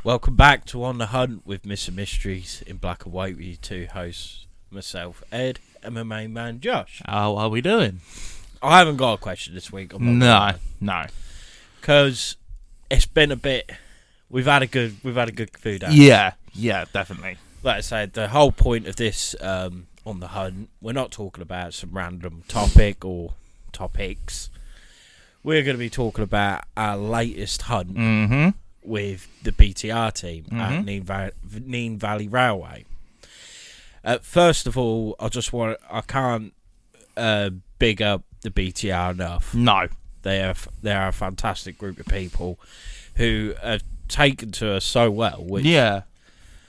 Welcome back to On the Hunt with Mr. Mysteries in Black and White with you two hosts, myself, Ed, and my main man, Josh. How are we doing? I haven't got a question this week. No. Because it's been a bit... We've had a good few days. Yeah, definitely. Like I said, the whole point of this On the Hunt, we're not talking about some random topic or topics. We're going to be talking about our latest hunt with the BTR team at Nene Valley Railway. First of all, I can't big up the BTR enough. No. They are a fantastic group of people who have taken to us so well. Yeah.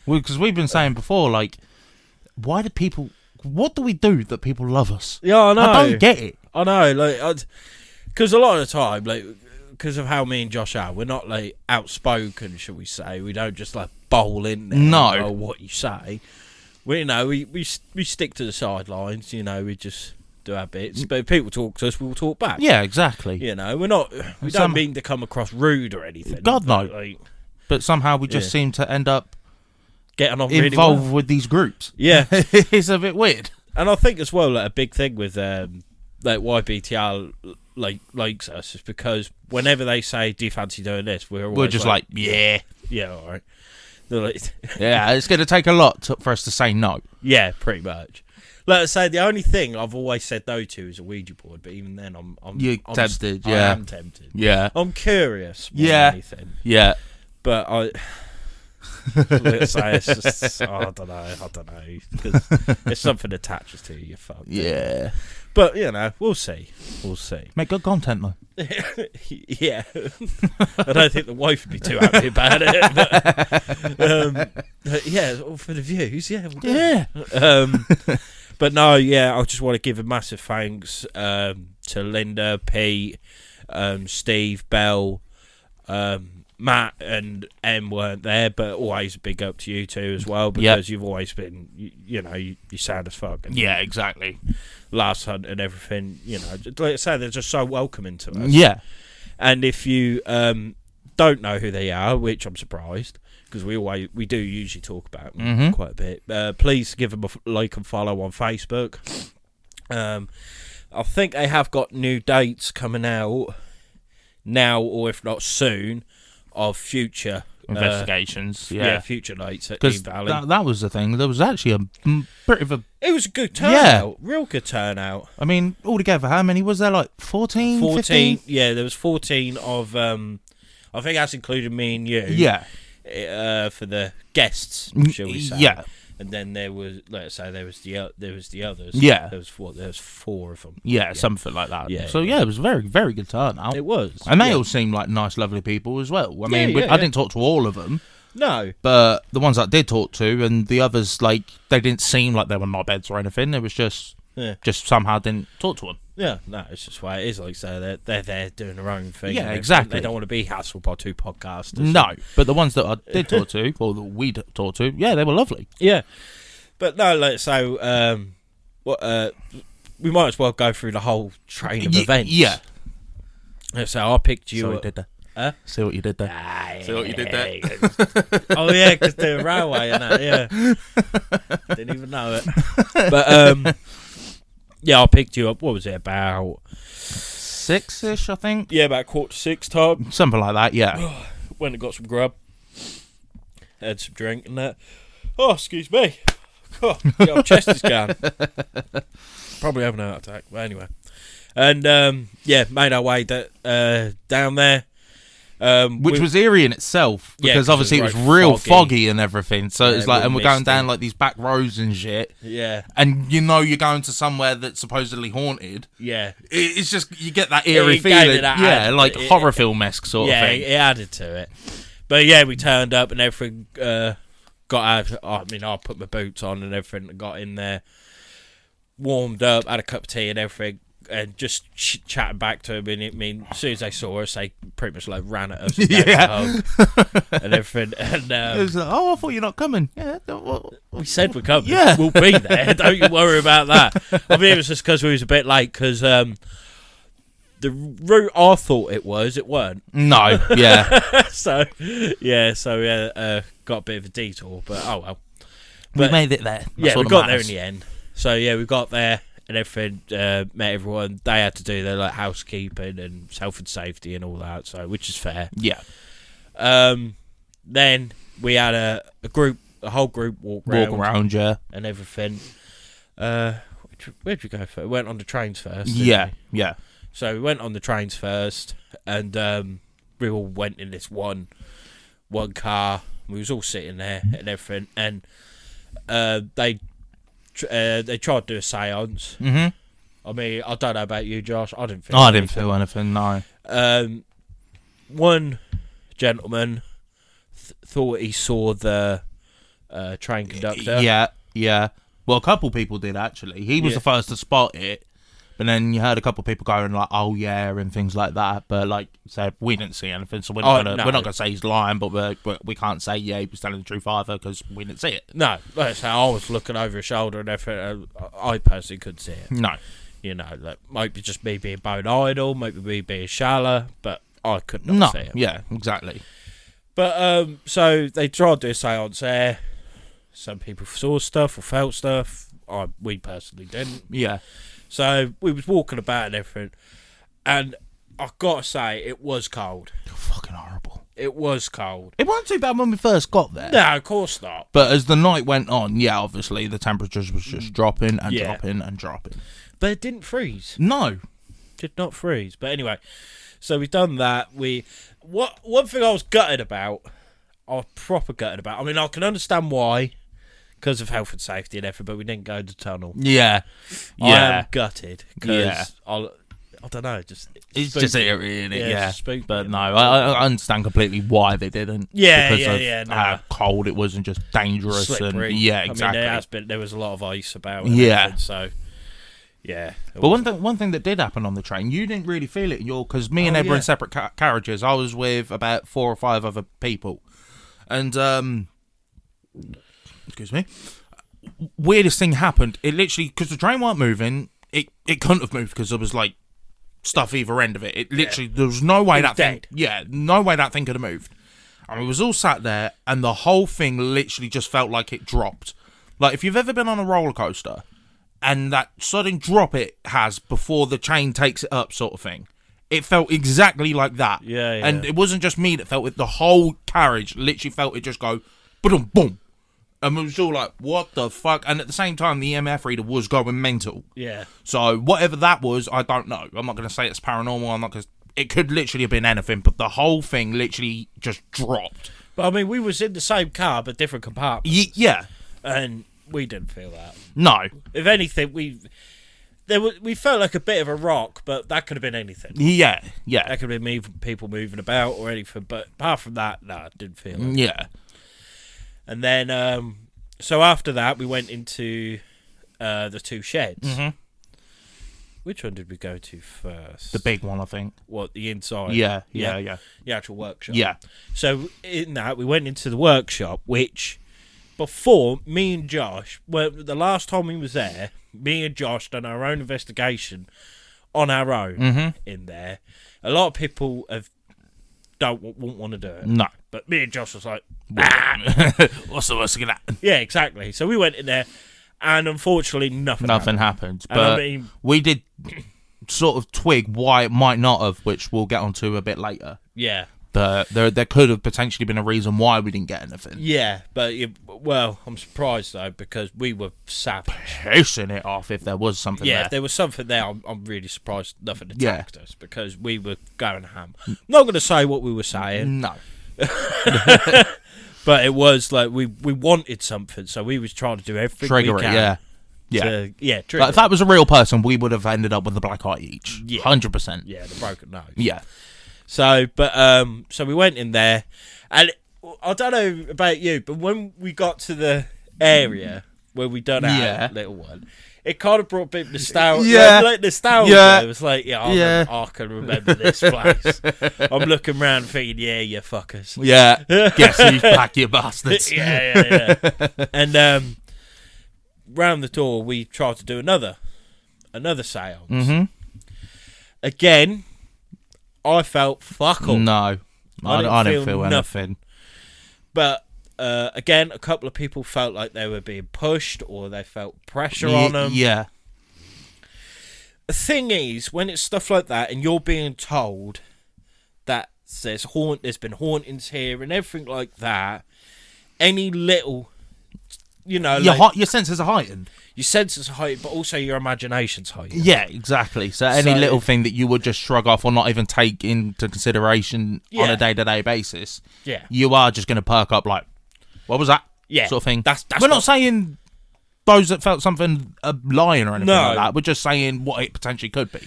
Because we've been saying before, like, what do we do that people love us? Yeah, I know. I don't get it. I know, like, because a lot of the time, like, because of how me and Josh are, we're not, like, outspoken, shall we say. We don't just, like, bowl in there no. or what you say. We stick to the sidelines, we just do our bits. But if people talk to us, we'll talk back. Yeah, exactly. We don't mean to come across rude or anything. God, no. But somehow we just seem to end up getting on involved really well with these groups. Yeah. It's a bit weird. And I think as well, like, a big thing with like why BTR likes us is because whenever they say, "Do you fancy doing this?" we're just like, yeah, all right. They're like, yeah, it's going to take a lot for us to say no. Yeah, pretty much. Like I say, the only thing I've always said no to is a Ouija board, but even then, I'm tempted. I am tempted. Yeah, I'm curious. More than anything. Yeah, but let's say it's just, I don't know, because if something attaches to you, you're fucked. Yeah. But, we'll see. Make good content, though. Yeah. I don't think the wife would be too happy about it. But, yeah, all for the views, yeah. We'll Yeah. But no, yeah, I just want to give a massive thanks to Linda, Pete, Steve, Bell, Matt and Em weren't there, but always a big up to you two as well, because you've always been, you sound as fuck. Yeah, exactly. Last hunt and everything, like I say, they're just so welcoming to us. Yeah. And if you don't know who they are, which I'm surprised, because we do usually talk about them quite a bit, please give them a like and follow on Facebook. I think they have got new dates coming out now, or if not soon, of future investigations. Future nights at Nene Valley. That was the thing. There was actually a bit of a... It was a good turnout. Real good turnout. I mean, altogether, how many was there? Like 14, 15? Yeah, there was 14 of... I think that's including me and you. Yeah. For the guests, shall we say. Yeah. And then there was, let's say, there was the others. Yeah. There was four of them. Yeah, something like that. Yeah. So, yeah, it was a very, very good turnout. It was. And they all seemed like nice, lovely people as well. I mean, I didn't talk to all of them. No. But the ones that I did talk to, and the others, like, they didn't seem like they were knobheads or anything. It was just somehow didn't talk to them. Yeah, no, it's just why it is. Like, so they're there doing their own thing. Yeah, exactly. They don't want to be hassled by two podcasters. No, but the ones that I did talk to, or that we talked to, yeah, they were lovely. Yeah. But no, so we might as well go through the whole train of events. Yeah. So I picked you. See what you did there? Huh? See what you did there? See what you did there? Oh yeah, because the railway and that. Yeah. Didn't even know it. But yeah, I picked you up. What was it, about 6ish, I think? Yeah, about 5:45 time. Something like that. Yeah. Went and got some grub. Had some drink and that. Oh, excuse me. Oh, the old chest is going. Probably having a heart attack, but anyway. And made our way down there. Which was eerie in itself, because obviously it was real foggy and everything. So it's like, and we're going down like these back roads and shit. Yeah. And you're going to somewhere that's supposedly haunted. Yeah. It's just, you get that eerie feeling. Yeah, like horror film-esque sort of thing. Yeah, it added to it. But yeah, we turned up and everything got out. I mean, I put my boots on and everything, got in there, warmed up, had a cup of tea and everything, and just chatting back to him. And I mean, as soon as they saw us, they pretty much like ran at us and gave us a hug and everything. And it was like, I thought you're not coming. Yeah, we said we're coming. Yeah, we'll be there. Don't you worry about that. I mean, it was just because we was a bit late, because the route I thought it weren't. No, yeah. so we got a bit of a detour, but oh well. We made it there. Yeah, we got there in the end. So yeah, we got there and everything. Met everyone. They had to do their like housekeeping and health and safety and all that. So which is fair. Yeah. Then we had a whole group walk around, yeah, and everything. Where'd we go first? We went on the trains first. Yeah. So we went on the trains first, and we all went in this one car. We was all sitting there and everything, and they tried to do a seance. Mm-hmm. I mean, I don't know about you, Josh. I didn't feel anything. No. One gentleman thought he saw the train conductor. Yeah. Well, a couple people did actually. He was the first to spot it. But then you heard a couple of people going like, "Oh yeah," and things like that. But like said, we didn't see anything, so we're not gonna say he's lying. But we can't say he was telling the truth either because we didn't see it. No, like I say, I was looking over his shoulder and everything. I personally couldn't see it. No, like maybe just me being bone idle, maybe me being shallow, but I could not see it. Yeah, exactly. But so they tried to do a seance there. Some people saw stuff or felt stuff. We personally didn't. Yeah. So we was walking about and everything, and I gotta say it was cold. Fucking horrible. It was cold. It wasn't too bad when we first got there. No, of course not. But as the night went on, yeah, obviously the temperatures was just dropping and dropping and dropping. But it didn't freeze. No, did not freeze. But anyway, so we've done that. One thing I was gutted about. I was proper gutted about. I mean, I can understand why. Because of health and safety and everything, but we didn't go to the tunnel. Yeah. I am gutted because I don't know, it's just eerie, isn't it? Yeah. Spooky, but no, I understand completely why they didn't. Yeah, because of how cold it was and just dangerous. Slippery. And yeah, exactly. I mean, there was a lot of ice about. And yeah. So yeah. But one thing that did happen on the train, you didn't really feel it, because me and Ed were in separate carriages. I was with about 4 or 5 other people, and excuse me. Weirdest thing happened. It literally, because the train weren't moving, it couldn't have moved because there was like stuff either end of it. It literally, there was no way that thing. Yeah, no way that thing could have moved. And we was all sat there, and the whole thing literally just felt like it dropped. Like if you've ever been on a roller coaster, and that sudden drop it has before the chain takes it up, sort of thing. It felt exactly like that. Yeah. And it wasn't just me that felt it. The whole carriage literally felt it just go boom, boom. And we was all like, what the fuck? And at the same time, the EMF reader was going mental. Yeah. So whatever that was, I don't know. I'm not going to say it's paranormal. It could literally have been anything, but the whole thing literally just dropped. But I mean, we was in the same car, but different compartments. Yeah. And we didn't feel that. No. If anything, we felt like a bit of a rock, but that could have been anything. Yeah. That could have been people moving about or anything. But apart from that, no, I didn't feel it. Yeah. And then, so after that, we went into the 2 sheds. Mm-hmm. Which one did we go to first? The big one, I think. What, the inside? Yeah. The actual workshop. Yeah. So in that, we went into the workshop, which before, me and Josh, the last time we was there, me and Josh done our own investigation on our own in there. A lot of people won't want to do it. No. But me and Josh was like, what's the worst of that? Yeah, exactly. So we went in there, and unfortunately, nothing happened. But we did sort of twig why it might not have, which we'll get onto a bit later. Yeah. But there could have potentially been a reason why we didn't get anything. Yeah, but I'm surprised though, because we were savage, pissing it off if there was something there. Yeah, if there was something there, I'm really surprised nothing attacked us, because we were going ham. I'm not going to say what we were saying. No. But it was like we wanted something, so we was trying to do everything trigger we can. Trigger. Like, if that was a real person, we would have ended up with a black eye each. 100%. Yeah, the broken nose. Yeah. So, but so we went in there, and I don't know about you, but when we got to the area where we done our little one, it kind of brought a bit of nostalgia. Yeah. Like nostalgia. Yeah. It was like, I can remember this place. I'm looking around thinking, you fuckers. Yeah. Guess who's back, you bastards. Yeah. And round the door, we tried to do another seance. Mm-hmm. Again, I felt fuck all. No. I didn't feel nothing. anything. But again, a couple of people felt like they were being pushed or they felt pressure on them. Yeah. The thing is, when it's stuff like that and you're being told that there's been hauntings here and everything like that, any little, Your senses are heightened. Your senses are heightened, but also your imagination's heightened. Yeah, exactly. So any little thing that you would just shrug off or not even take into consideration on a day-to-day basis, you are just going to perk up like, what was that? Yeah. Sort of thing. That's We're not saying those that felt something are lying or anything like that. We're just saying what it potentially could be.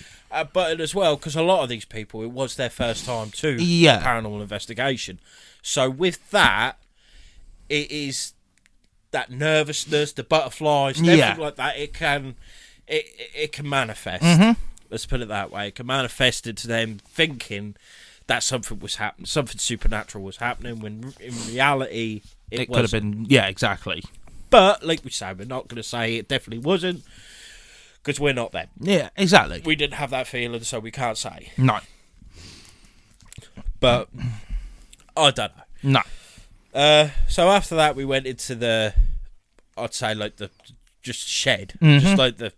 But as well, because a lot of these people, it was their first time to paranormal investigation. So with that, it is that nervousness, the butterflies, and everything like that. It can manifest. Mm-hmm. Let's put it that way. It can manifest into them thinking that something was happening, something supernatural was happening, when in reality it could have been. Yeah, exactly. But like we say, we're not going to say it definitely wasn't, because we're not them. Yeah, exactly. We didn't have that feeling, so we can't say. No. But I don't know. No. So after that, we went into I'd say like the shed, mm-hmm. just like the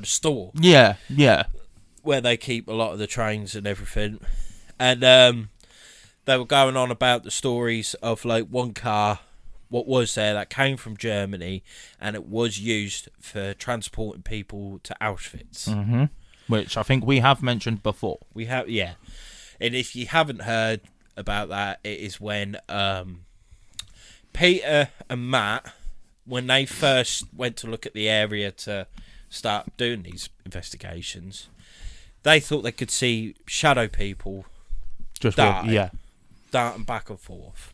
store. Yeah, yeah. Where they keep a lot of the trains and everything, and they were going on about the stories of like one car, what was there that came from Germany, and it was used for transporting people to Auschwitz. Mm-hmm. Which I think we have mentioned before. We have, yeah. And if you haven't heard about that, it is when Peter and Matt, when they first went to look at the area to start doing these investigations, they thought they could see shadow people just darting back and forth.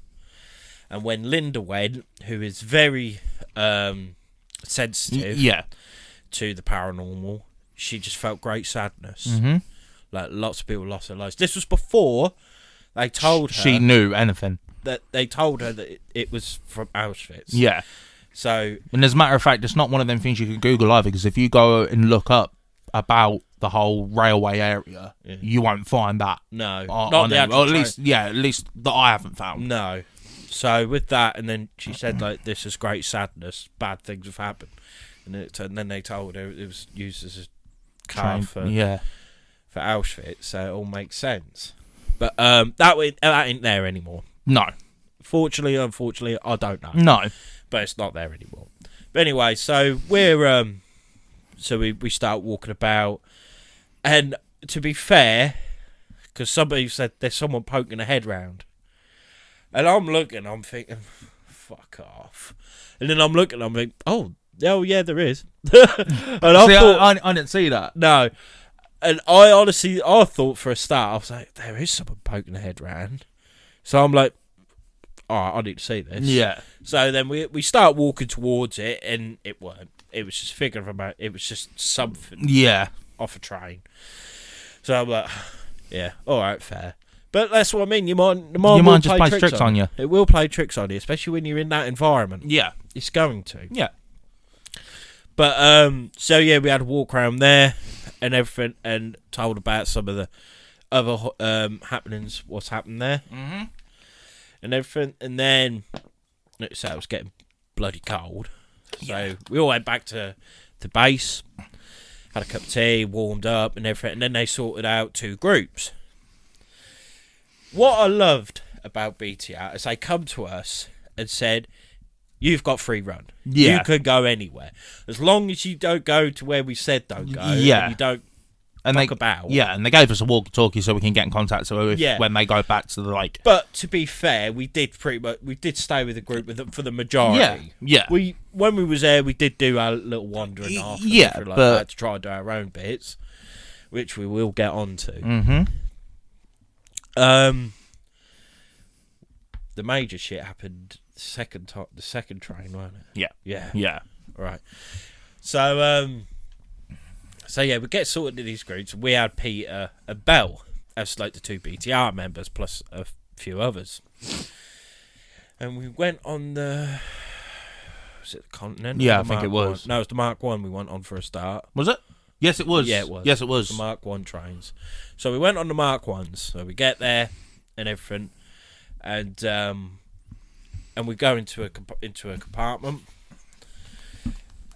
And when Linda went, who is very sensitive to the paranormal, she just felt great sadness. Mm-hmm. Like lots of people lost their lives. This was before they told her she knew anything. That they told her that it was from Auschwitz. Yeah. So, and as a matter of fact, it's not one of them things you can Google either, because if you go and look up about the whole railway area, you won't find that. No, not the actual, or at least that I haven't found. No. So with that, and then she said like, "This is great sadness. Bad things have happened," and then they told her it was used as a car for Auschwitz. So it all makes sense. But that ain't there anymore. No. Fortunately, unfortunately, I don't know. No. But it's not there anymore. But anyway, so we're we start walking about, and to be fair, because somebody said there's someone poking a head round, and I'm looking, I'm thinking, fuck off, and then I'm looking, I'm thinking, oh yeah, there is. And I didn't see that. No, and I thought for a start, I was like, there is someone poking a head round, so I'm like, all right, I need to see this. Yeah. So then we start walking towards it, and it weren't. It was just figuring about. It was just something. Yeah. Off a train. So I'm like, yeah, all right, fair. But that's what I mean. Your mind just plays tricks on you. It will play tricks on you, especially when you're in that environment. Yeah. It's going to. Yeah. But so yeah, we had a walk around there and everything, and told about some of the other happenings, what's happened there. Mm-hmm. And everything, and then so it was getting bloody cold, so we all went back to the base, had a cup of tea, warmed up and everything, and then they sorted out two groups. What I loved about BTR is they come to us and said, you've got free run, you can go anywhere as long as you don't go to where we said don't go, and you don't about. Yeah, and they gave us a walkie-talkie so we can get in contact when they go back to the like. But to be fair, we did stay with the group for the majority. Yeah. When we was there, we did do our little wandering off. Like that to try and do our own bits, which we will get onto. Mm-hmm. The major shit happened the second train, wasn't it? Yeah. Right. So we get sorted in these groups. We had Peter and Belle as like the two BTR members plus a few others, and we went on was it the Continental? Yeah, I think it was. No, it was the Mark 1 we went on for a start. Was it? Yes, it was. Yeah, it was. Yes, it was. The Mark 1 trains. So we went on the Mark 1s. So we get there and everything. And we go into a compartment.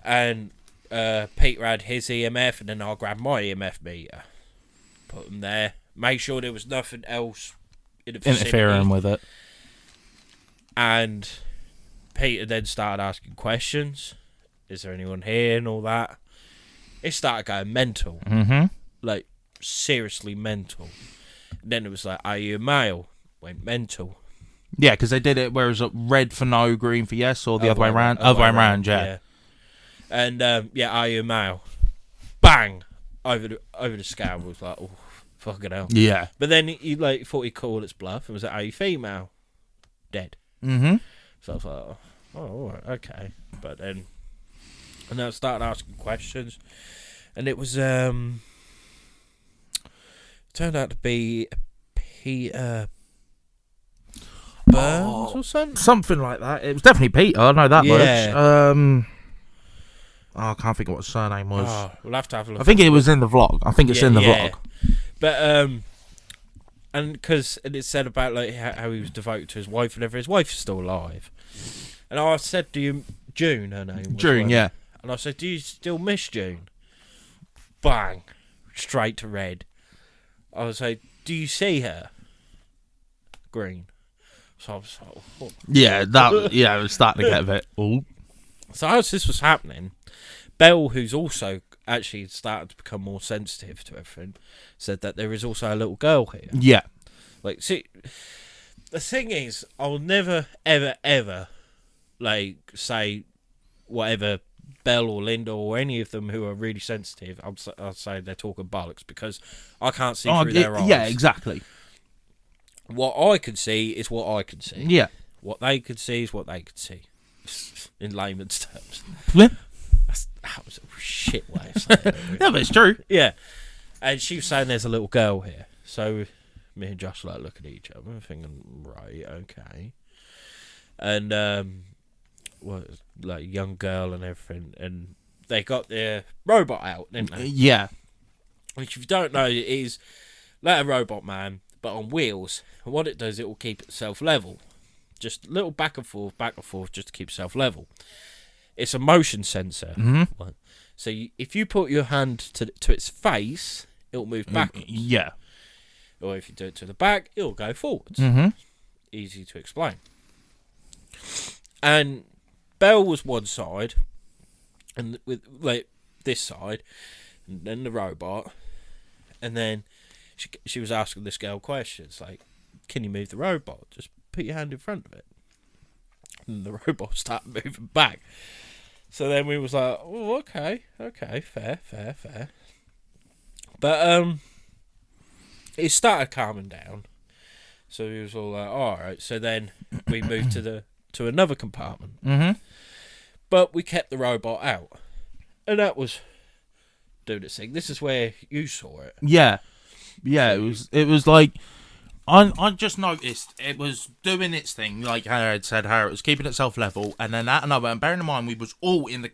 And Peter had his EMF, and then I grabbed my EMF meter. Put them there. Made sure there was nothing else in the vicinity. Interfering with it. And Peter then started asking questions. Is there anyone here and all that? It started going mental. Mm-hmm. Like, seriously mental. And then it was like, are you a male? Went mental. Yeah, because they did it where it was red for no, green for yes, or the other way around. Other way around, yeah. And, are you a male? Bang! Over the scale. Was like, oh, fucking hell. Yeah. But then he thought he'd call its bluff and was like, are you female? Dead. Mm-hmm. So I was like, oh, all right, okay. But then, and then I started asking questions, and it was turned out to be Peter Burns or something. Something like that. It was definitely Peter. I know that much. I can't think of what his surname was. Oh, we'll have to have a look. I think it was in the vlog. I think it's in the vlog. But and because it said about like how he was devoted to his wife and everything. His wife is still alive. And I said to you, June, her name was. June, yeah. And I said, do you still miss June? Bang. Straight to red. I was like, do you see her? Green. So I was like, oh. Yeah, it was starting to get a bit. Ooh. So as this was happening, Belle, who's also actually started to become more sensitive to everything, said that there is also a little girl here. Yeah. Like, see, the thing is, I'll never, ever, ever, like, say whatever Belle or Linda or any of them who are really sensitive, I'll say they're talking bollocks because I can't see through their eyes. Yeah, exactly. What I can see is what I can see. Yeah. What they could see is what they could see. In layman's terms. Yeah. That was a shit way of saying it. Yeah, but it's true. Yeah. And she was saying there's a little girl here. So me and Josh were like looking at each other and thinking, right, okay. And like young girl and everything, and they got their robot out, didn't they? Yeah. Which, if you don't know, it is like a robot man, but on wheels. And what it does, it will keep itself level. Just a little back and forth, just to keep itself level. It's a motion sensor. Mm-hmm. So if you put your hand to its face, it'll move backwards. Yeah. Or if you do it to the back, it'll go forwards. Mm-hmm. Easy to explain. And Belle was one side, and with like this side, and then the robot, and then she was asking this girl questions like, "Can you move the robot? Just put your hand in front of it." And the robot started moving back. So then we was like, "Oh, okay, fair." But it started calming down. So he was all like, "All right." So then we moved to another compartment. Mm-hmm. But we kept the robot out, and that was doing its thing. This is where you saw it. Yeah. It was like I just noticed it was doing its thing, like how I had said, how it was keeping itself level, and then out of nowhere, and bearing in mind we was all in the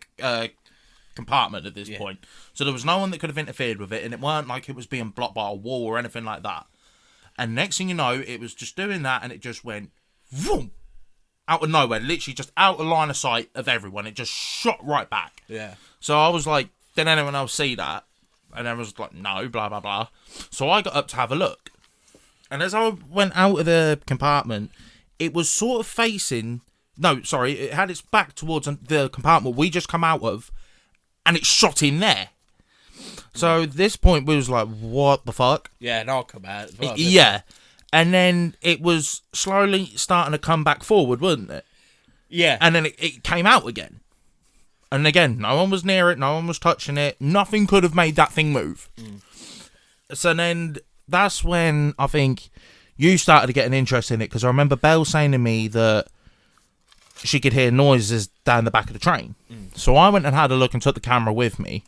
compartment at this point, so there was no one that could have interfered with it, and it weren't like it was being blocked by a wall or anything like that. And next thing you know, it was just doing that, and it just went vroom, out of nowhere, literally just out of line of sight of everyone. It just shot right back. Yeah. So I was like, did anyone else see that? And everyone was like, no, blah, blah, blah. So I got up to have a look. And as I went out of the compartment, it was sort of facing... No, sorry, it had its back towards the compartment we just come out of, and it shot in there. So at this point, we was like, what the fuck? Yeah, and I'll come out as well. Yeah. And then it was slowly starting to come back forward, wasn't it? Yeah. And then it came out again. And again, no one was near it, no one was touching it. Nothing could have made that thing move. So then that's when I think you started to get an interest in it, because I remember Belle saying to me that she could hear noises down the back of the train. So I went and had a look and took the camera with me.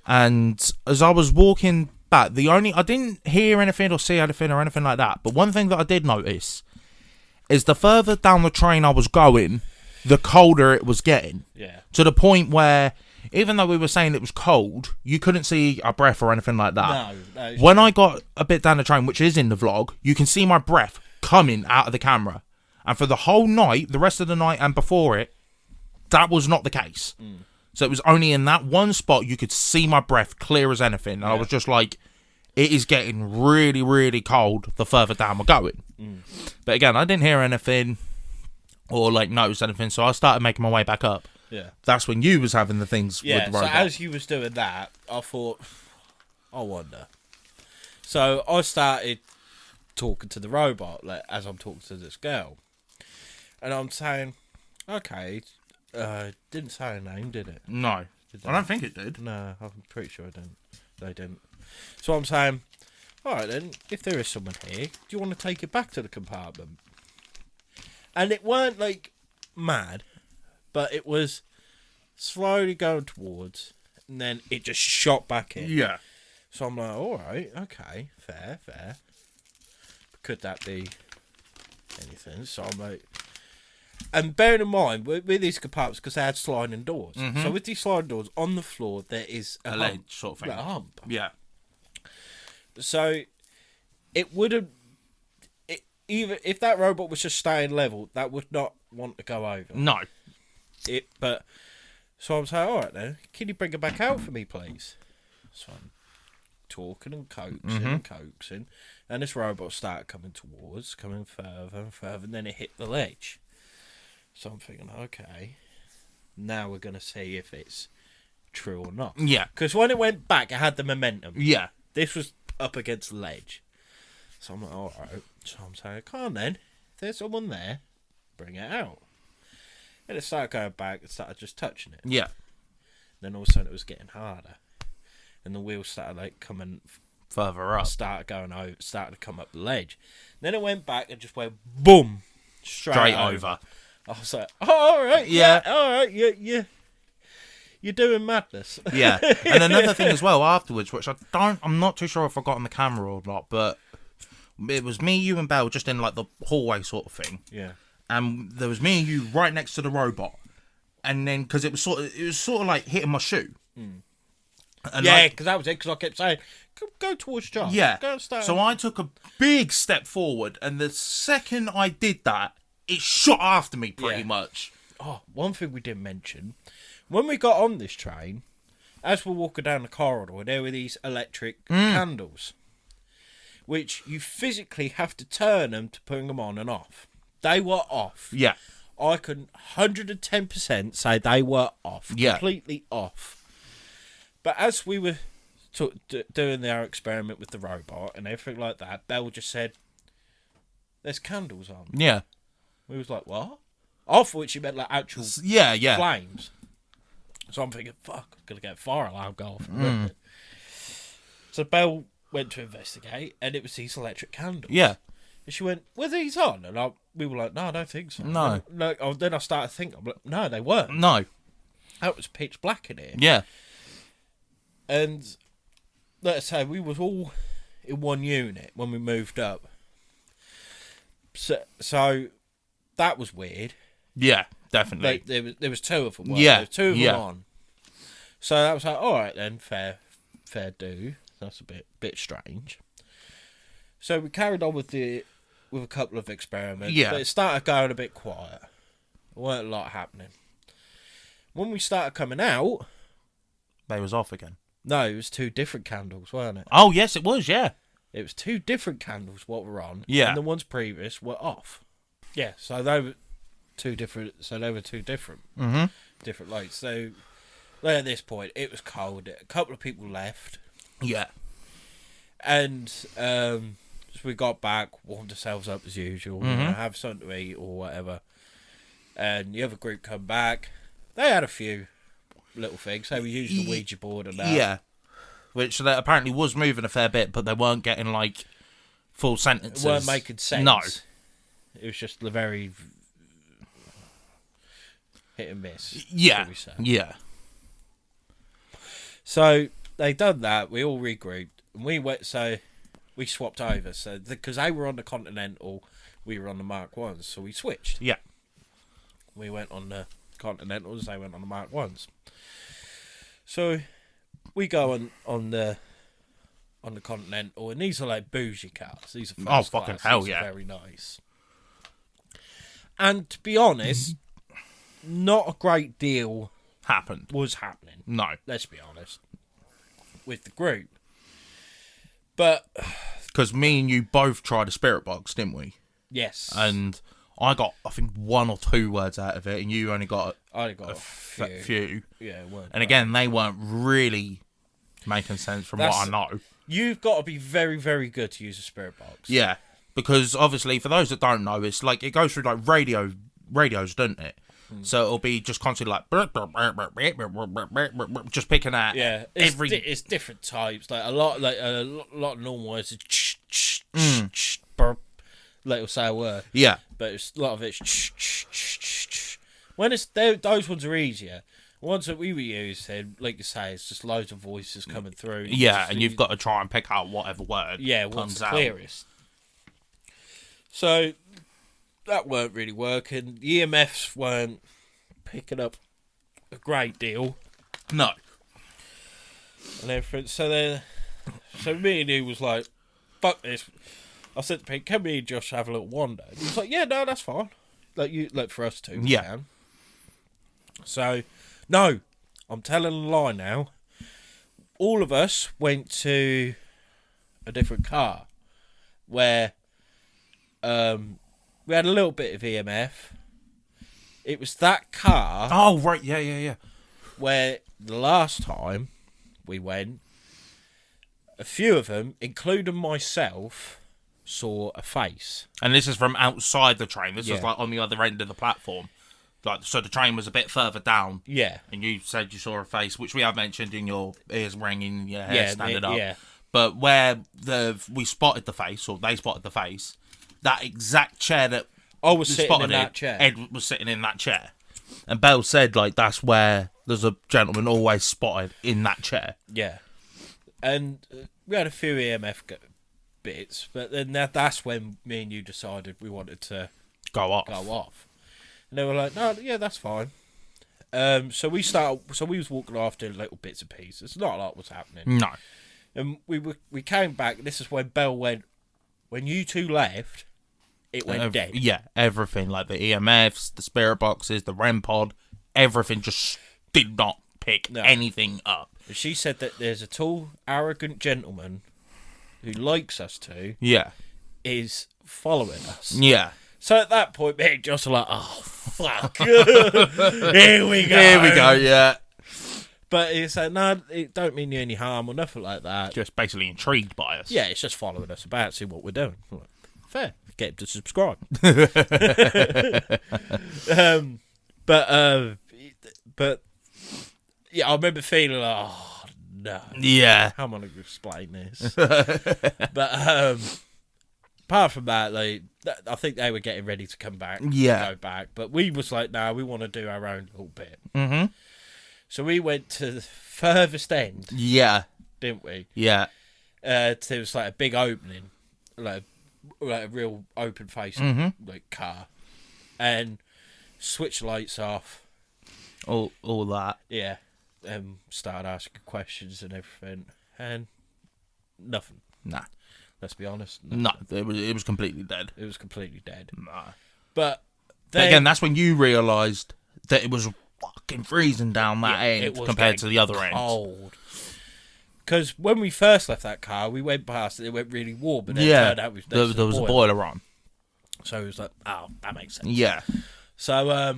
And as I was walking back, I didn't hear anything or see anything or anything like that. But one thing that I did notice is the further down the train I was going, the colder it was getting. Yeah. To the point where even though we were saying it was cold, you couldn't see our breath or anything like that. No. When I got a bit down the train, which is in the vlog, you can see my breath coming out of the camera. And for the whole night, the rest of the night and before it, that was not the case. So it was only in that one spot you could see my breath clear as anything. And I was just like, it is getting really, really cold the further down we're going. But again, I didn't hear anything or like notice anything, so I started making my way back up. Yeah. That's when you was having the things with the robot. So as you was doing that, I thought, I wonder. So I started talking to the robot, like, as I'm talking to this girl. And I'm saying, okay, didn't say her name, did it? No. I don't think it did. No, I'm pretty sure I didn't. They didn't. So I'm saying, alright then, if there is someone here, do you want to take it back to the compartment? And it weren't like mad, but it was slowly going towards, and then it just shot back in. Yeah. So I'm like, alright, okay, fair. Could that be anything? So I'm like, and bearing in mind, with these compartments, because they had sliding doors. So with these sliding doors, on the floor, there is a ledge hump, sort of thing. like a hump. Yeah. So it wouldn't, even if that robot was just staying level, that would not want to go over. No. But so I'm saying, all right then, can you bring it back out for me, please? So I'm talking and coaxing, and this robot started coming further and further, and then it hit the ledge. So I'm thinking, okay, now we're going to see if it's true or not. Yeah. Because when it went back, it had the momentum. Yeah. This was up against the ledge. So I'm like, all right. So I'm saying, come on then. If there's someone there, bring it out. And it started going back and started just touching it. Yeah. Then all of a sudden it was getting harder. And the wheels started like coming further up. Started to come up the ledge. Then it went back and just went boom. Straight over. I was like, oh, all right. Yeah. All right. Yeah. You're doing madness. Yeah. And another thing as well afterwards, which I'm not too sure if I got on the camera or not, but it was me, you and Belle just in like the hallway sort of thing. Yeah. And there was me and you right next to the robot. And then, because it was sort of like hitting my shoe. And yeah, because that was it, because I kept saying, go towards John. Yeah. Go start. So I took a big step forward, and the second I did that, it shot after me pretty much. Oh, one thing we didn't mention, when we got on this train, as we're walking down the corridor, there were these electric candles, which you physically have to turn them to put them on and off. They were off. Yeah. I can 110% say they were off. Yeah. Completely off. But as we were doing our experiment with the robot and everything like that, Belle just said, there's candles on. Yeah. We was like, what? I thought she meant like actual flames. So I'm thinking, fuck, I'm going to get a fire alarm go off. So Belle went to investigate, and it was these electric candles. Yeah. And she went, were these on? And we were like, no, I don't think so. No. Then I started thinking, I'm like, no, they weren't. No. It was pitch black in here. Yeah. And let's say we was all in one unit when we moved up. So that was weird. Yeah, definitely. There was two of them. Yeah. There was two of them on. So that was like, all right then, fair do. That's a bit strange. So we carried on with a couple of experiments. Yeah. But it started going a bit quiet. There weren't a lot happening. When we started coming out, they was off again. No, it was two different candles, weren't it? Oh yes, it was. Yeah. It was two different candles what were on. Yeah. And the ones previous were off. Yeah. So they were two different. Different lights. So at this point, it was cold. A couple of people left. Yeah. And so we got back, warmed ourselves up as usual, have something to eat or whatever. And the other group come back. They had a few little things. They were using the Ouija board and that. Yeah. Which they apparently was moving a fair bit, but they weren't getting like full sentences. They weren't making sense. No. It was just the very hit and miss. Yeah. Yeah. So they done that. We all regrouped. And we swapped over. So because they were on the Continental, we were on the Mark 1s. So we switched. Yeah. We went on the Continentals. They went on the Mark 1s. So we go on the Continental, and these are like bougie cars. These are first fucking class. hell, These yeah. are very nice. And to be honest, not a great deal Happened. was happening. No. Let's be honest with the group. But Because me and you both tried a spirit box, didn't we? yes, And I got, I think, 1 or 2 words out of it, and you only got I only got a few. Yeah, it weren't And again, they weren't really making sense from what I know. You've got to be very, very good to use a spirit box. Yeah, because obviously, for those that don't know, it's like it goes through like radios, doesn't it? So it'll be just constantly like just picking out it's different types. Like a lot of normal words is like it'll say a word. Yeah, But a lot of it's when it's those ones are easier. The ones that we were using, like you say, it's just loads of voices coming through. yeah, and you've got to try and pick out whatever word what's comes the out. clearest. So that weren't really working. The EMFs weren't picking up a great deal No. and everything. So me and you was like, fuck this. I said to Pete, can me and Josh have a little wander? And he was like, yeah, no, that's fine. Like for us two. Yeah. Can. So, no, I'm telling a lie now. All of us went to a different car where we had a little bit of EMF. It was that car Oh, right, yeah. where the last time we went, a few of them, including myself, saw a face. And this is from outside the train. This Yeah. was like on the other end of the platform. Like, so the train was a bit further down. Yeah. And you said you saw a face, which we have mentioned in your ears ringing, your hair standing up. Yeah. But where we spotted the face, or they spotted the face, that exact chair that I was sitting spotted in that chair. Ed was sitting in that chair. And Belle said, like, that's where there's a gentleman always spotted in that chair. Yeah. And we had a few EMF bits, but then that's when me and you decided we wanted to Go off. go off. And they were like, no, yeah, that's fine. So we was walking off doing little bits and pieces. Not a lot was happening. No. And we came back. This is when Belle went, when you two left, it went dead. Yeah, everything. Like the EMFs, the spirit boxes, the REM pod, everything just did not pick anything up. And she said that there's a tall, arrogant gentleman who likes us to, is following us. Yeah. So at that point, me and Josh are like, oh, fuck. Here we go. Here we go, yeah. But he said, no, it don't mean you any harm or nothing like that. Just basically intrigued by us. Yeah, it's just following us about, see what we're doing. I'm like, fair. Get him to subscribe. But yeah, I remember feeling like, oh, no. Yeah. How am I going to explain this? But apart from that, like, I think they were getting ready to come back. Yeah. Go back. But we was like, no, we want to do our own little bit. Mm-hmm. So we went to the furthest end, Yeah. didn't we? Yeah. There was like a big opening, like a real open face like car, and switch lights off. All that. Yeah, started asking questions and everything, and nothing. Nah. Let's be honest. No, it was completely dead. It was completely dead. Nah. But But again, that's when you realised that it was fucking freezing down that end compared to the other end. Cold. Because when we first left that car, we went past it. It went really warm, but then it turned out there was a boiler on. So it was like, oh, that makes sense. Yeah. So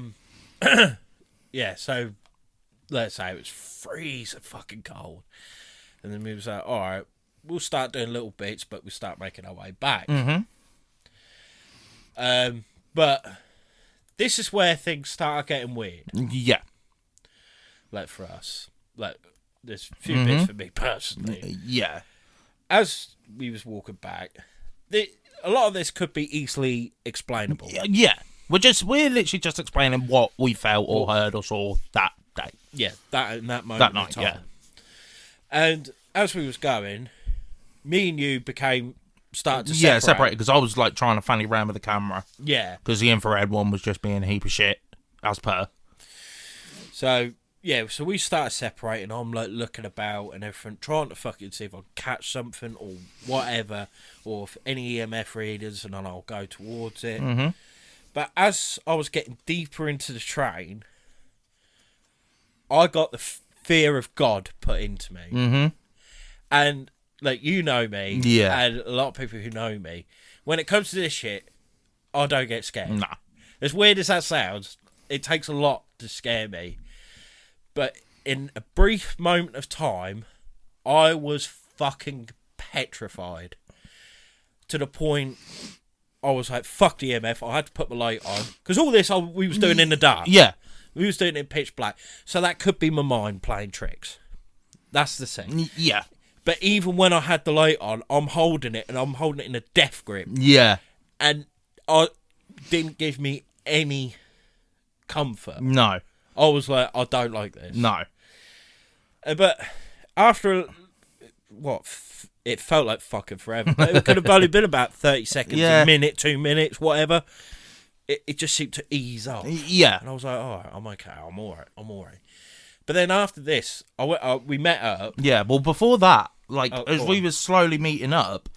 yeah. So let's say it was freezing fucking cold, and then we was like, all right, we'll start doing little bits, but we start making our way back. Mm-hmm. But this is where things start getting weird. Yeah. Like for us, like there's a few bits for me personally. Yeah. As we was walking back, a lot of this could be easily explainable. Yeah. We're literally just explaining what we felt or heard or saw that day. Yeah, that in that moment. That night, of time. yeah. And as we was going, me and you started to separate. Yeah, separated because I was like trying to fanny around with the camera. Yeah. Because the infrared one was just being a heap of shit, as per. So yeah, so we started separating. I'm like looking about and everything, trying to fucking see if I can catch something or whatever, or if any EMF readers, and then I'll go towards it. Mm-hmm. But as I was getting deeper into the train, I got the fear of God put into me. Mm-hmm. And, like, you know me, Yeah. and a lot of people who know me, when it comes to this shit, I don't get scared. Nah. As weird as that sounds, it takes a lot to scare me. But in a brief moment of time, I was fucking petrified. To the point, I was like, fuck the EMF, I had to put my light on. Because all this we was doing in the dark. Yeah. We was doing it in pitch black. So that could be my mind playing tricks. That's the thing. Yeah. But even when I had the light on, I'm holding it, and I'm holding it in a death grip. Yeah. And I didn't give me any comfort. No. I was like, I don't like this. No. But after, it felt like fucking forever. It could have only been about 30 seconds, Yeah. a minute, 2 minutes, whatever. It just seemed to ease off. Yeah. And I was like, all right, I'm okay, I'm all right. But then after this, we met up. Yeah, well, before that, like, as go we on. was slowly meeting up,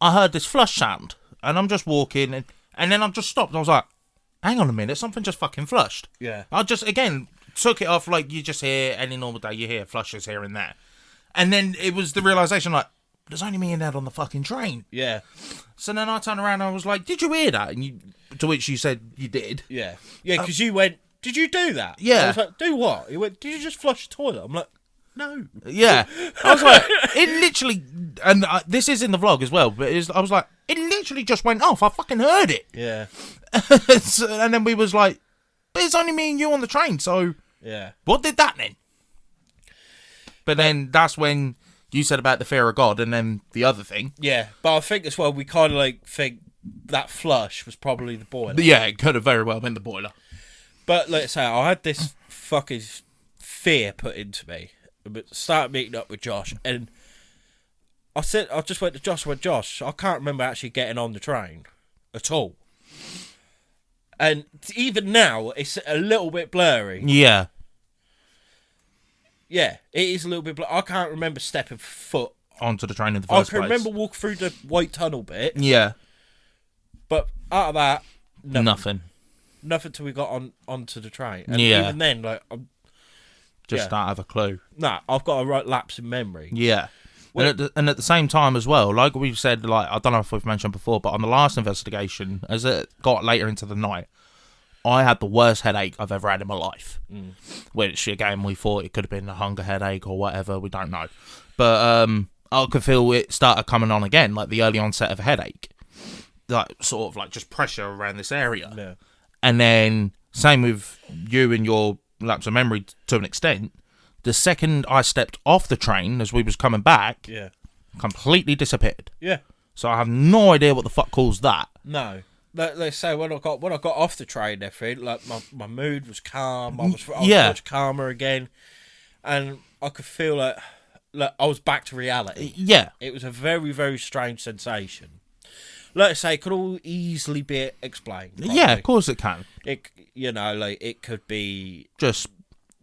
I heard this flush sound, and I'm just walking, and then I've just stopped. I was like, hang on a minute, something just fucking flushed. Yeah. I just, again, took it off like you just hear any normal day, you hear flushes here and there. And then it was the realisation, like, there's only me and Dad on the fucking train. Yeah. So then I turned around and I was like, did you hear that? And to which you said you did. Yeah. Yeah, because you went, did you do that? Yeah. I was like, do what? He went, did you just flush the toilet? I'm like, no. Yeah. I was like, it literally, and this is in the vlog as well, but I was like, it literally just went off. I fucking heard it. Yeah. And then we was like, but it's only me and you on the train, so Yeah. what did that then? But then that's when you said about the fear of God, and then the other thing. Yeah. But I think as well, we kind of like think that flush was probably the boiler. Yeah, it could have very well been the boiler. But let's say I had this fucking fear put into me. But started meeting up with Josh, and I just went to Josh. I went, Josh, I can't remember actually getting on the train at all. And even now, it's a little bit blurry. Yeah. Yeah, it is a little bit blurry. I can't remember stepping foot. Onto the train in the I first can place. remember walking through the white tunnel bit, Yeah. but out of that, Nothing. Nothing till we got onto the train. And Yeah. even then, like, Just don't have a clue. I've got a right lapse in memory. Yeah. And at the same time as well, like we've said, like, I don't know if we've mentioned before, but on the last investigation, as it got later into the night, I had the worst headache I've ever had in my life. Which, again, we thought it could have been a hunger headache or whatever, we don't know. But I could feel it started coming on again, like the early onset of a headache. Like, sort of like just pressure around this area. Yeah. And then, same with you and your lapse of memory to an extent, the second I stepped off the train as we was coming back, Yeah. completely disappeared. Yeah. So I have no idea what the fuck caused that. No. Let's say when I got off the train, everything, like my mood was calm. I was much calmer again, and I could feel like I was back to reality. Yeah. It was a very, very strange sensation. Let's say it could all easily be explained. Probably. Yeah, of course it can. It could be Just,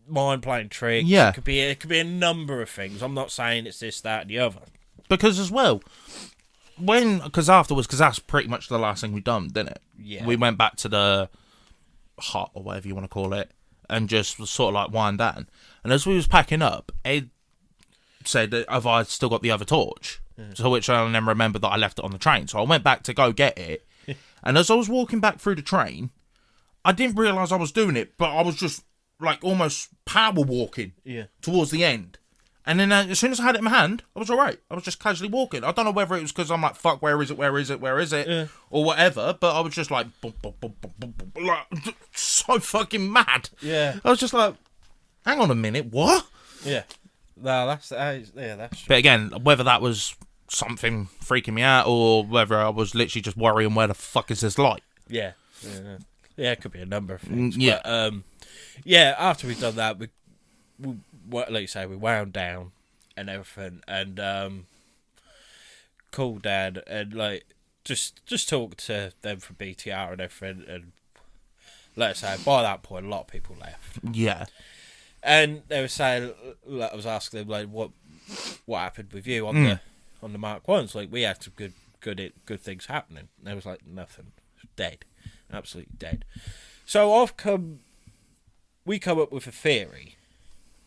mind playing tricks. Yeah. It could be a number of things. I'm not saying it's this, that, and the other. because as well, because that's pretty much the last thing we done, didn't it? Yeah. We went back to the hut, or whatever you want to call it, and just was sort of like wind down. And as we was packing up, Ed said, have I still got the other torch? To which I then remembered that I left it on the train. So I went back to go get it. And as I was walking back through the train, I didn't realise I was doing it, but I was just like almost power walking towards the end. And then as soon as I had it in my hand, I was all right. I was just casually walking. I don't know whether it was because I'm like, fuck, where is it? Yeah. Or whatever. But I was just like, boom, boom, boom, boom, boom, boom, like, so fucking mad. Yeah. I was just like, hang on a minute, what? Yeah. No, that's But again, whether that was something freaking me out or whether I was literally just worrying where the fuck is this light. Yeah, it could be a number of things. Yeah. But, after we've done that, we like you say, we wound down and everything, and called Dad and like just talked to them from BTR and everything, and let's say by that point a lot of people left. Yeah. And they were saying, like, I was asking them, like, what happened with you on the Mark Ones? Like, we had some good things happening. And they was like, nothing, dead, absolutely dead. So we come up with a theory.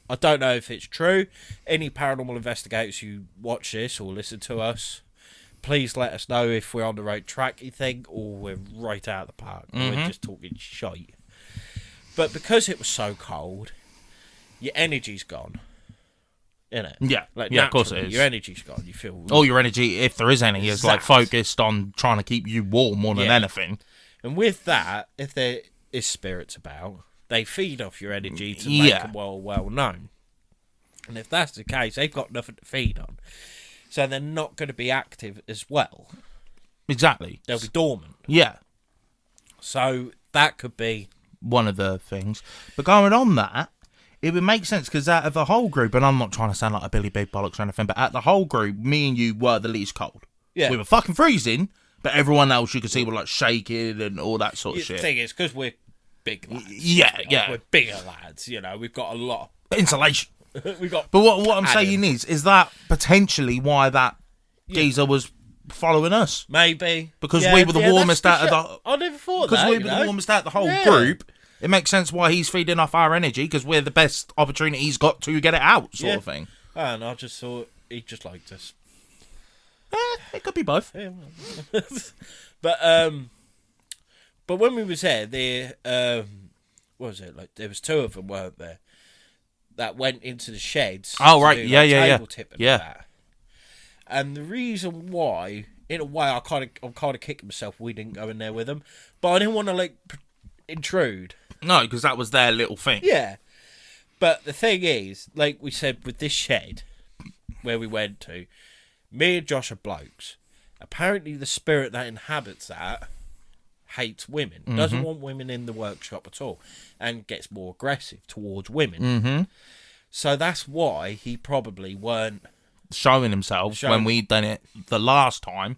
I don't know if it's true. Any paranormal investigators who watch this or listen to us, please let us know if we're on the right track, you think, or we're right out of the park. We're just talking shite. But because it was so cold, your energy's gone. Innit? Yeah. Like, yeah, of course it is. Your energy's gone. You feel... All your energy, if there is any, is like focused on trying to keep you warm more than anything. And with that, if there is spirits about, they feed off your energy to make them well known. And if that's the case, they've got nothing to feed on. So they're not going to be active as well. Exactly. They'll be dormant. Yeah. So that could be one of the things. But going on that, it would make sense because out of the whole group, and I'm not trying to sound like a Billy Big Bollocks or anything, but out of the whole group, me and you were the least cold. Yeah. We were fucking freezing, but everyone else you could see were like shaking and all that sort of shit. The thing is, because we're big lads. Yeah, yeah. We're bigger lads, you know. We've got a lot of insulation. We've got. But what I'm saying is that potentially why that geezer was following us? Maybe because we were the warmest out of the. I never thought because that. we were the warmest out of the whole group. It makes sense why he's feeding off our energy because we're the best opportunity he's got to get it out, sort of thing. And I just thought he just liked us. It could be both. Yeah. But when we was there, what was it like? There was two of them, weren't there? That went into the sheds. Oh right, do, yeah. That. And the reason why, in a way, I'm kind of kicking myself. We didn't go in there with them, but I didn't want to intrude. No, because that was their little thing. Yeah, but the thing is, like we said, with this shed where we went to, me and Josh are blokes. Apparently, the spirit that inhabits that hates women, doesn't want women in the workshop at all, and gets more aggressive towards women. So that's why he probably weren't showing himself when we'd done it the last time,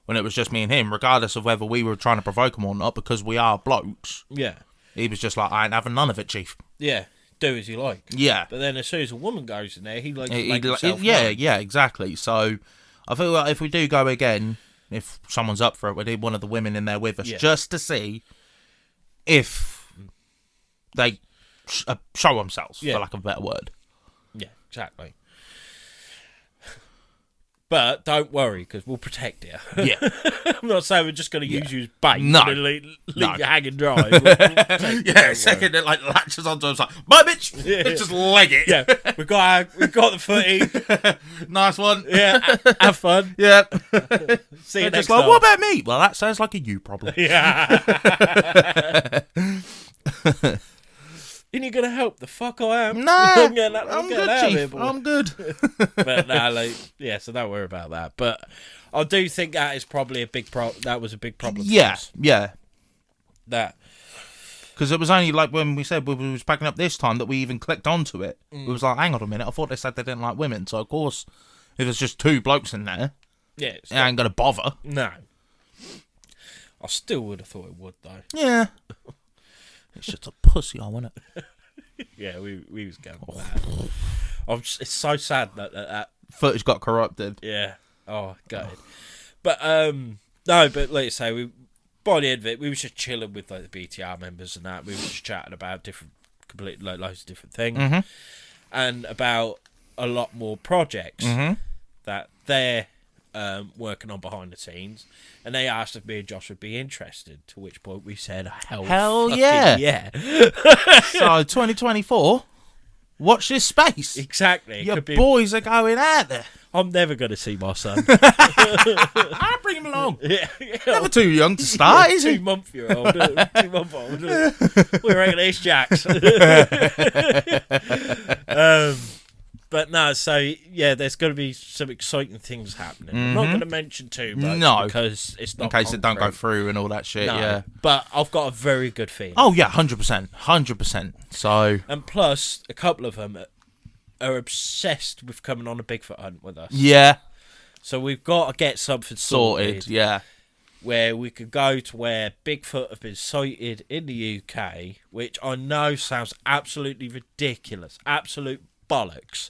when it was just me and him, regardless of whether we were trying to provoke him or not, because we are blokes. Yeah. He was just like, I ain't having none of it, Chief. Yeah, do as you like. Yeah. But then as soon as a woman goes in there, he likes to make himself known. Yeah, exactly. So I feel like if we do go again, if someone's up for it, we need one of the women in there with us just to see if they show themselves, for lack of a better word. Yeah, exactly. But don't worry, because we'll protect you. Yeah. I'm not saying we're just going to use you as bait. No. And leave you hanging dry. Second it like latches onto him, it's like, bye, bitch! Yeah. Just leg it. Yeah, we've got the footy. Nice one. Yeah, have fun. Yeah. See you next like, time. what about me? Well, that sounds like a you problem. Yeah. And you're going to help? The fuck I am. No, I'm good, Chief. I'm good. But no, so don't worry about that. But I do think that is probably a big that was a big problem. Yeah. That. Because it was only like when we said we was packing up this time that we even clicked onto it. We was like, hang on a minute, I thought they said they didn't like women. So of course, if there's just two blokes in there, it ain't gonna bother. No. I still would have thought it would though. Yeah. It's just a pussy, wasn't it? Yeah, we was going mad. It's so sad that footage got corrupted. Yeah. Oh, gutted. But no, but like I say, by the end of it, we was just chilling with like the BTR members and that. We were just chatting about loads of different things, and about a lot more projects that they're working on behind the scenes. And they asked if me and Josh would be interested, to which point we said, hell yeah. So, 2024, watch this space. Exactly. Your boys are going out there. I'm never going to see my son. I'll bring him along. Yeah. Never too young to start, is he? 2-month-old. 2-month-old. We're regular Ace Jacks. But no, so yeah, there's going to be some exciting things happening. I'm not going to mention too much because it's not in case it don't go through and all that shit. No, yeah, but I've got a very good feeling. Oh yeah, 100%. So and plus, a couple of them are obsessed with coming on a Bigfoot hunt with us. Yeah. So we've got to get something sorted. Yeah. where we could go to where Bigfoot have been sighted in the UK, which I know sounds absolutely ridiculous, absolute bollocks.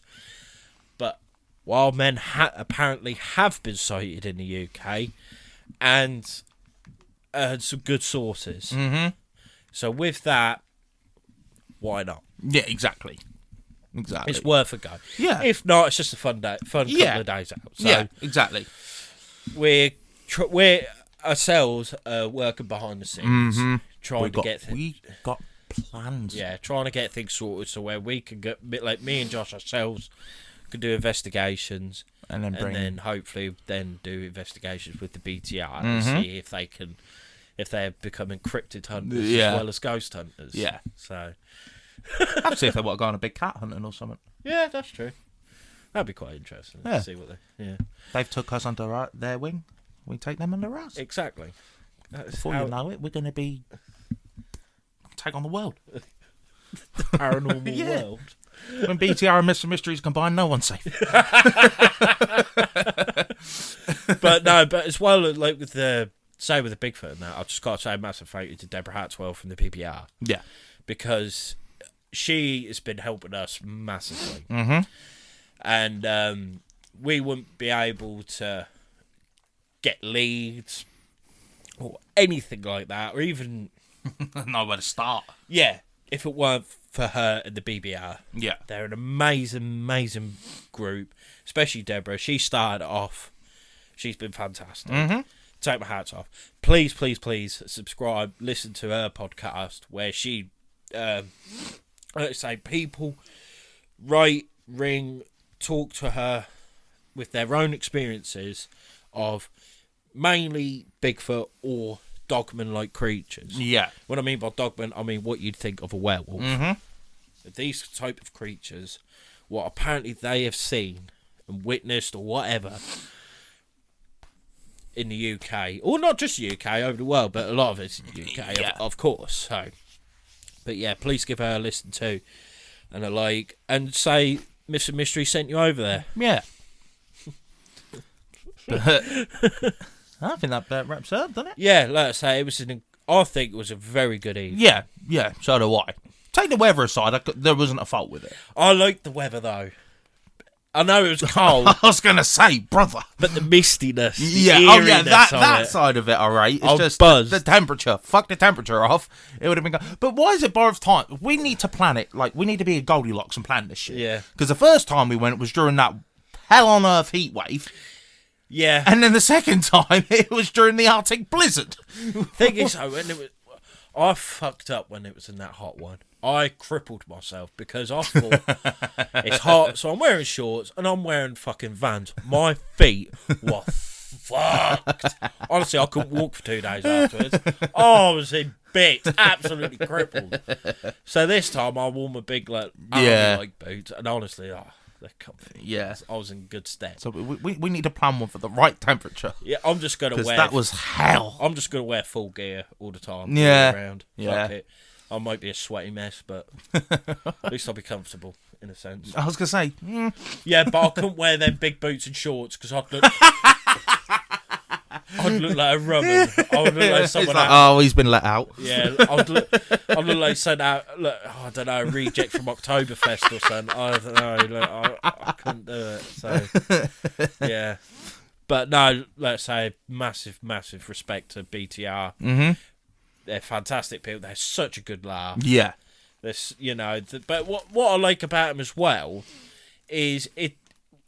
But wild men apparently have been sighted in the UK, and some good sources. Mm-hmm. So with that, why not? Yeah, exactly. It's worth a go. Yeah. If not, it's just a fun couple of days out. So yeah, exactly. We're ourselves working behind the scenes, trying to get things. We got plans. Yeah, trying to get things sorted so where we can get, like me and Josh ourselves, can do investigations, and then hopefully do investigations with the BTR and see if they're becoming cryptid hunters as well as ghost hunters. Yeah. So I'd see if they want to go on a big cat hunting or something. Yeah, that's true. That'd be quite interesting. Yeah. To see what they. Yeah. They've took us under their wing. We take them under ours. Exactly. Before you know it, we're going to be take on the world. The paranormal world. When BTR and Mr. Mysteries combine, no one's safe. But as well, like with the Bigfoot and that, I've just got to say a massive thank you to Deborah Hartswell from the PPR. Yeah. Because she has been helping us massively. Mm-hmm. And we wouldn't be able to get leads or anything like that, or even know where to start. Yeah, if it weren't for her and the BBR. Yeah. They're an amazing group, especially Deborah. She started off. She's been fantastic. Mm-hmm. Take my hats off. Please subscribe, listen to her podcast where she, let's say, people write, ring, talk to her with their own experiences of mainly Bigfoot or dogman-like creatures. Yeah. What I mean by dogman, I mean what you'd think of a werewolf. Mm-hmm. These type of creatures, what apparently they have seen and witnessed or whatever in the UK, or not just the UK, over the world, but a lot of it's UK, of course. So, but yeah, please give her a listen too, and a like, and say Mr. Mystery sent you over there. Yeah. But I think that wraps up, doesn't it? Yeah, like I say, I think it was a very good evening. Yeah, so do I. Take the weather aside, there wasn't a fault with it. I liked the weather though. I know it was cold. I was going to say, brother. But the mistiness. That side of it, all right. It's just buzzed. The temperature. Fuck the temperature off. It would have been good. But why is it both time? We need to plan it. Like, we need to be a Goldilocks and plan this shit. Yeah. Because the first time we went was during that hell-on-earth heat wave. Yeah. And then the second time, it was during the Arctic blizzard. Thing is, I fucked up when it was in that hot one. I crippled myself because I thought it's hot, so I'm wearing shorts and I'm wearing fucking Vans. My feet were fucked. Honestly, I couldn't walk for 2 days afterwards. I was in bits, absolutely crippled. So this time I wore my big army-like boots, and honestly, they're comfy. Yeah, I was in good stead. So we need to plan one for the right temperature. Yeah, I'm just gonna wear. That was hell. I'm just gonna wear full gear all the time. Yeah, all around. Yeah. Fuck it. I might be a sweaty mess, but at least I'll be comfortable in a sense. I was gonna say, yeah, but I couldn't wear them big boots and shorts because I'd look like a rubber. I would look like someone. Like, he's been let out. Yeah, I'd look like I don't know, a reject from Oktoberfest or something. I don't know. I couldn't do it. So yeah, but no, let's say massive respect to BTR. Mm-hmm. They're fantastic people. They're such a good laugh. Yeah. This, but what I like about them as well is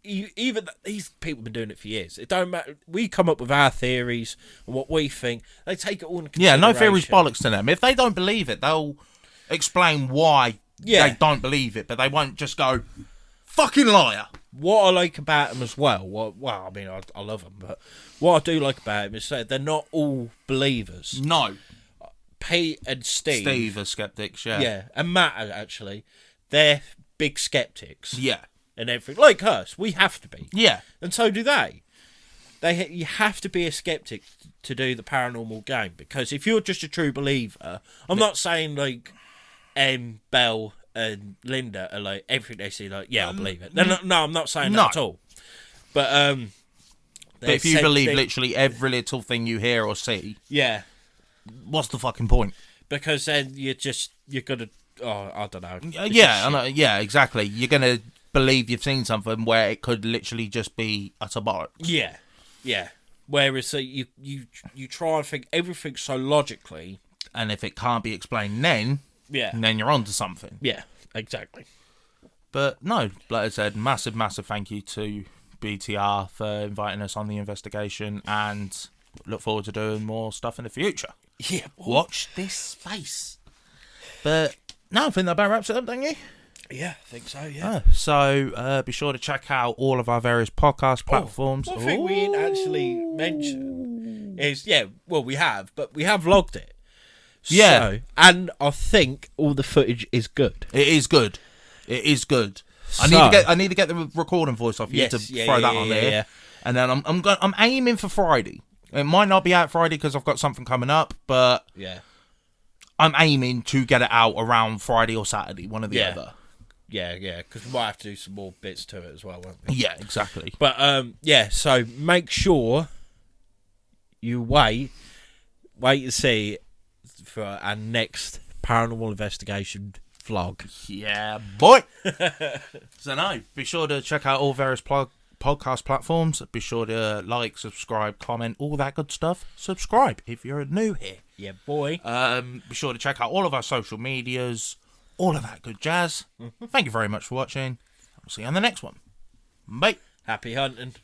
even these people have been doing it for years. It don't matter. We come up with our theories and what we think. They take it all into consideration. Yeah, no theories bollocks to them. If they don't believe it, they'll explain why they don't believe it, but they won't just go, fucking liar. What I like about them as well, I mean, I love them, but what I do like about them is that they're not all believers. No. Pete and Steve are skeptics, yeah. Yeah, and Matt, actually, they're big skeptics. Yeah. And everything. Like us, we have to be. Yeah. And so do they. You have to be a skeptic to do the paranormal game, because if you're just a true believer, I'm not saying like Belle and Linda are like, everything they see, like, yeah, I believe it. No, I'm not saying that at all. But But if you believe literally every little thing you hear or see, yeah, what's the fucking point? because then you're gonna, I don't know. Yeah, exactly. You're gonna believe you've seen something where it could literally just be utter bollocks. Yeah. Whereas you try and think everything so logically, and if it can't be explained, then you're onto something. Yeah, exactly. But no, like I said, massive thank you to BTR for inviting us on the investigation, and look forward to doing more stuff in the future. Yeah, boy. Watch this space. But no, I think that about wraps it up, don't you? Yeah, I think so, yeah. So be sure to check out all of our various podcast platforms. One thing we didn't actually mention is, we have logged it. Yeah. So, and I think all the footage is good. It is good. I need to get the recording voice off you to throw that on there. Yeah. And then I'm aiming for Friday. It might not be out Friday because I've got something coming up, but I'm aiming to get it out around Friday or Saturday, one or the other. Yeah, because we might have to do some more bits to it as well, won't we? Yeah, exactly. But, so make sure you wait and see for our next paranormal investigation vlog. Yeah, boy! So, no, be sure to check out all various podcast platforms. Be sure to like, subscribe, comment, all that good stuff. Subscribe if you're new here. Yeah, boy. Be sure to check out all of our social medias. All of that good jazz. Thank you very much for watching. I'll see you on the next one. Bye. Happy hunting.